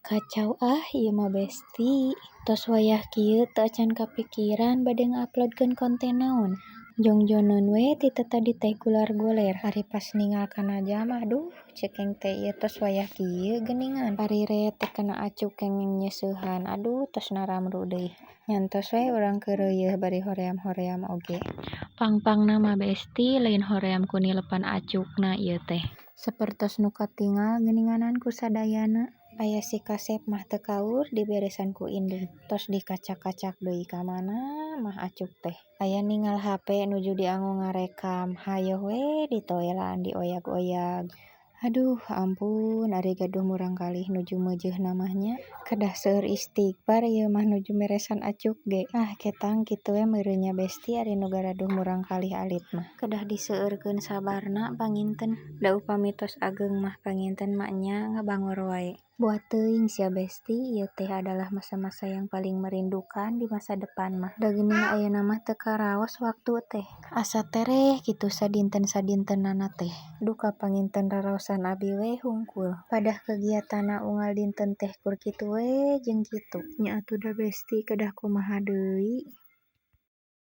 Kacau ieu mah besti, tos wayah kieu teu acan kapikiran bade nguploadkeun konten naon. Jongjonon we ti tadi teh gular-guler, ari pas ningal kana jam aduh cekeng teh ieu tos wayah kieu geuningan. Ari rea teh kana acuk kengeng nyeusehan, aduh tos naramru deui. Nyantos we urang keur reuyeeh bari hoream-hoream oge. Pang-pangna mah besti lain hoream ku nilepan acukna ieu teh. Sapertos nu katingal geuninganan ku sadayana. Aya si Kasep mah teu kaur diberesan ku indung, tos dikacak-kacak deui ka mana mah acuk teh. Aya ningal HP nuju dianggo ngarekam, hayoh we ditoelan dioyag-oyag. Aduh ampun ari gaduh murang kalih nuju meujeunna mah nya. Kedah seueur istighfar ieu mah nuju meresan acuk ge. Ketang kitu we meureun nya besti ari nu garaduh murang kalih alit mah. Kedah diseueurkeun sabarna panginten. Da upami tos ageng mah panginten mak nya ngabangor wae. Buat teuing sia besti, ieu teh adalah masa-masa yang paling merindukan di masa depan mah. Da geuning ayeuna mah teu karaos waktu teh. Asa tereh kitu sadinten-sadintenana teh. Duh kapanginten raraosan abi we hungkul. Padah kegiatanna unggal dinten teh kur kitu we jeung kitu. Nya atuh da besti kedah kumaha deui.